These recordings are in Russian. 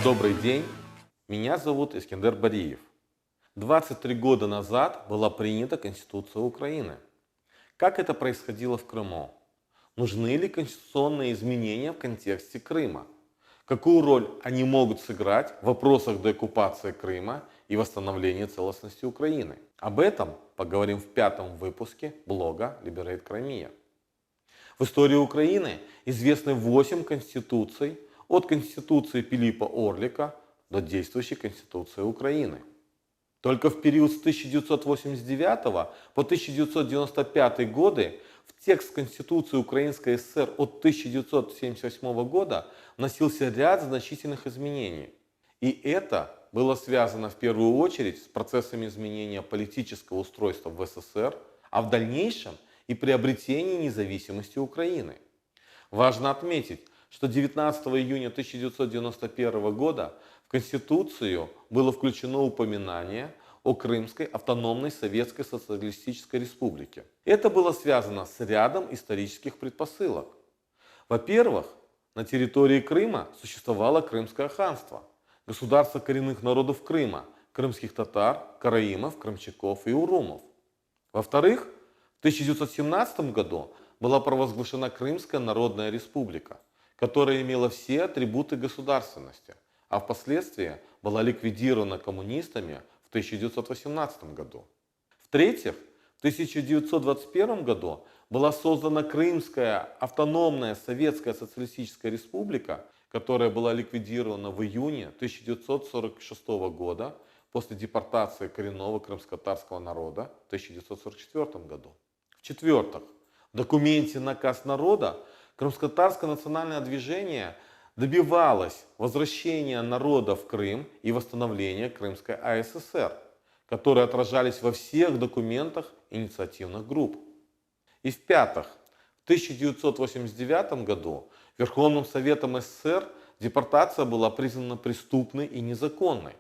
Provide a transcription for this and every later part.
Добрый день, меня зовут Искендер Бариев. 23 года назад была принята Конституция Украины. Как это происходило в Крыму? Нужны ли конституционные изменения в контексте Крыма? Какую роль они могут сыграть в вопросах деоккупации Крыма и восстановления целостности Украины? Об этом поговорим в пятом выпуске блога Liberate Crimea. В истории Украины известны 8 конституций, от Конституции Пилипа Орлика до действующей Конституции Украины. Только в период с 1989 по 1995 годы в текст Конституции Украинской ССР от 1978 года вносился ряд значительных изменений. И это было связано в первую очередь с процессами изменения политического устройства в СССР, а в дальнейшем и приобретения независимости Украины. Важно отметить, что 19 июня 1991 года в Конституцию было включено упоминание о Крымской автономной Советской Социалистической Республике. Это было связано с рядом исторических предпосылок. Во-первых, на территории Крыма существовало Крымское ханство, государство коренных народов Крыма, крымских татар, караимов, крымчаков и урумов. Во-вторых, в 1917 году была провозглашена Крымская Народная Республика, которая имела все атрибуты государственности, а впоследствии была ликвидирована коммунистами в 1918 году. В-третьих, в 1921 году была создана Крымская автономная Советская Социалистическая Республика, которая была ликвидирована в июне 1946 года после депортации коренного крымско-татарского народа в 1944 году. В-четвертых, в документе «Наказ народа» Крымско-татарское национальное движение добивалось возвращения народа в Крым и восстановления Крымской АССР, которые отражались во всех документах инициативных групп. И в-пятых, в 1989 году Верховным Советом СССР депортация была признана преступной и незаконной.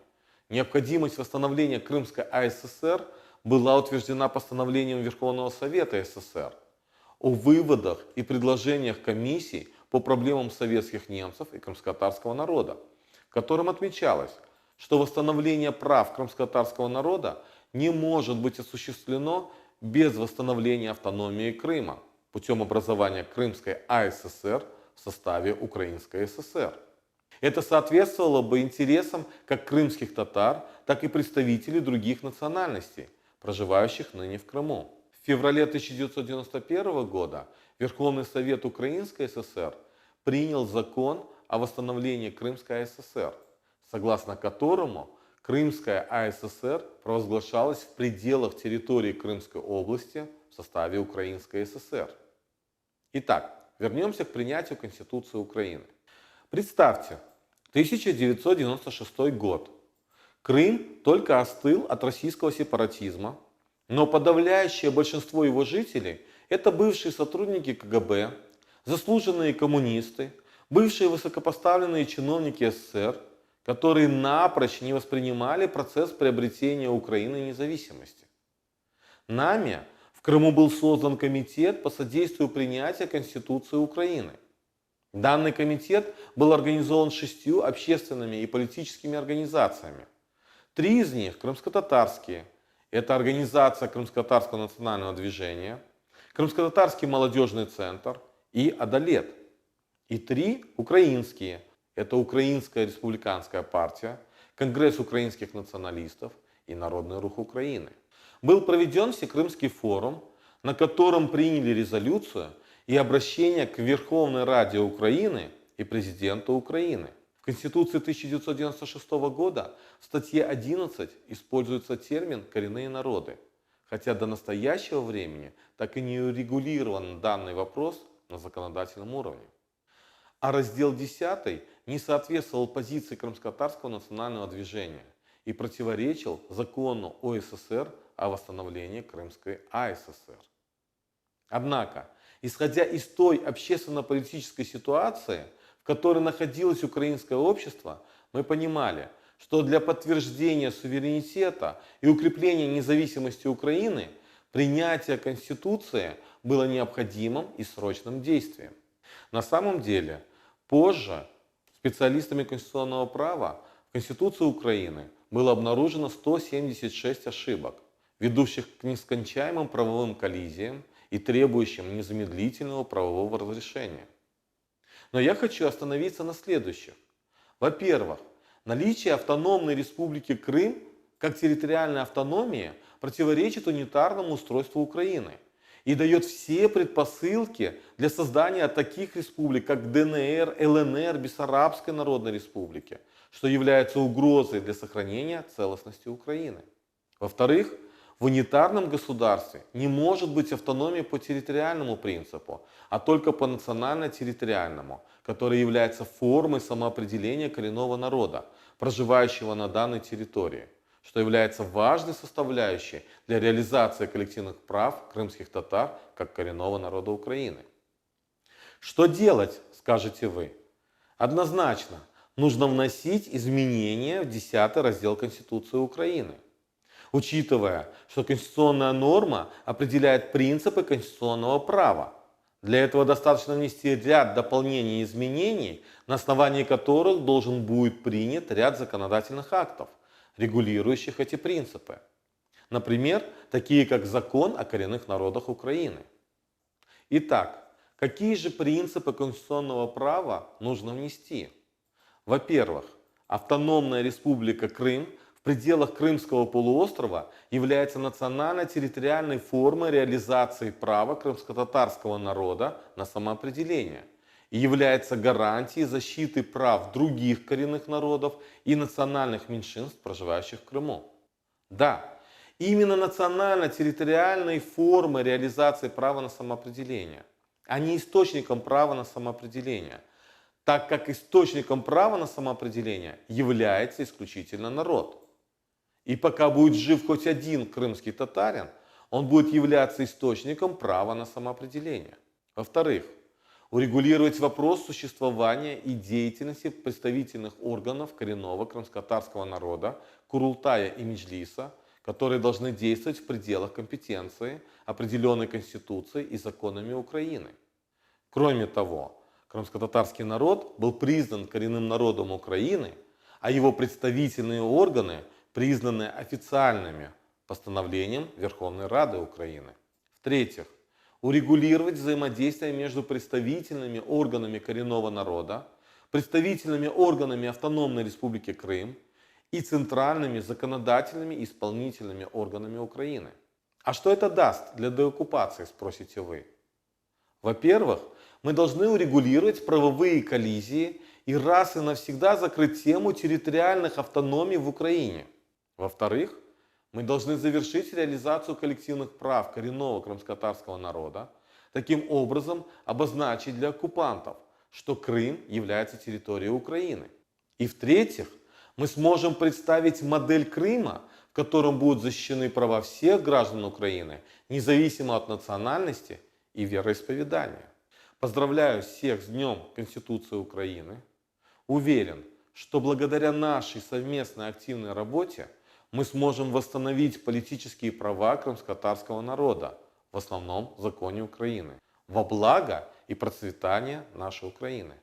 Необходимость восстановления Крымской АССР была утверждена постановлением Верховного Совета СССР о выводах и предложениях комиссий по проблемам советских немцев и крымско-татарского народа, в котором отмечалось, что восстановление прав крымско-татарского народа не может быть осуществлено без восстановления автономии Крыма путем образования Крымской АССР в составе Украинской ССР. Это соответствовало бы интересам как крымских татар, так и представителей других национальностей, проживающих ныне в Крыму. В феврале 1991 года Верховный Совет Украинской ССР принял закон о восстановлении Крымской АССР, согласно которому Крымская АССР провозглашалась в пределах территории Крымской области в составе Украинской ССР. Итак, вернемся к принятию Конституции Украины. Представьте, 1996 год. Крым только остыл от российского сепаратизма, но подавляющее большинство его жителей – это бывшие сотрудники КГБ, заслуженные коммунисты, бывшие высокопоставленные чиновники СССР, которые напрочь не воспринимали процесс приобретения Украины независимости. Нами в Крыму был создан комитет по содействию принятия Конституции Украины. Данный комитет был организован 6 общественными и политическими организациями. 3 из них крымско-татарские. Это организация Крымско-татарского национального движения, Крымско-татарский молодежный центр и Адалет. И 3 украинские. Это Украинская республиканская партия, Конгресс украинских националистов и Народный рух Украины. Был проведен Всекрымский форум, на котором приняли резолюцию и обращение к Верховной Раде Украины и президенту Украины. В Конституции 1996 года в статье 11 используется термин «коренные народы», хотя до настоящего времени так и не урегулирован данный вопрос на законодательном уровне. А раздел 10 не соответствовал позиции Крымско-татарского национального движения и противоречил закону ОССР о восстановлении Крымской АССР. Однако, исходя из той общественно-политической ситуации, в которой находилось украинское общество, мы понимали, что для подтверждения суверенитета и укрепления независимости Украины принятие Конституции было необходимым и срочным действием. На самом деле, позже, с Специалистами конституционного права в Конституции Украины было обнаружено 176 ошибок, ведущих к нескончаемым правовым коллизиям и требующим незамедлительного правового разрешения. Но я хочу остановиться на следующих. Во-первых, наличие автономной республики Крым как территориальной автономии противоречит унитарному устройству Украины и дает все предпосылки для создания таких республик, как ДНР, ЛНР, Бессарабской Народной Республики, что является угрозой для сохранения целостности Украины. Во-вторых, в унитарном государстве не может быть автономии по территориальному принципу, а только по национально-территориальному, который является формой самоопределения коренного народа, проживающего на данной территории, что является важной составляющей для реализации коллективных прав крымских татар как коренного народа Украины. Что делать, скажете вы? Однозначно, нужно вносить изменения в 10 раздел Конституции Украины, учитывая, что конституционная норма определяет принципы конституционного права. Для этого достаточно внести ряд дополнений и изменений, на основании которых должен будет принят ряд законодательных актов, регулирующих эти принципы. Например, такие как Закон о коренных народах Украины. Итак, какие же принципы конституционного права нужно внести? Во-первых, автономная республика Крым в пределах Крымского полуострова является национально-территориальной формой реализации права крымско-татарского народа на самоопределение и является гарантией защиты прав других коренных народов и национальных меньшинств, проживающих в Крыму. Да, именно национально-территориальной формой реализации права на самоопределение, а не источником права на самоопределение, так как источником права на самоопределение является исключительно народ. И пока будет жив хоть один крымский татарин, он будет являться источником права на самоопределение. Во-вторых, урегулировать вопрос существования и деятельности представительных органов коренного крымско-татарского народа, Курултая и Меджлиса, которые должны действовать в пределах компетенции, определенной Конституцией и законами Украины. Кроме того, крымско-татарский народ был признан коренным народом Украины, а его представительные органы признаны официальными постановлением Верховной Рады Украины. В-третьих, урегулировать взаимодействие между представительными органами коренного народа, представительными органами Автономной Республики Крым и центральными законодательными и исполнительными органами Украины. А что это даст для деоккупации, спросите вы? Во-первых, мы должны урегулировать правовые коллизии и раз и навсегда закрыть тему территориальных автономий в Украине. Во-вторых, мы должны завершить реализацию коллективных прав коренного крымско-татарского народа, таким образом обозначить для оккупантов, что Крым является территорией Украины. И в-третьих, мы сможем представить модель Крыма, в котором будут защищены права всех граждан Украины, независимо от национальности и вероисповедания. Поздравляю всех с Днем Конституции Украины. Уверен, что благодаря нашей совместной активной работе мы сможем восстановить политические права крымско-татарского народа, в основном в законе Украины, во благо и процветание нашей Украины.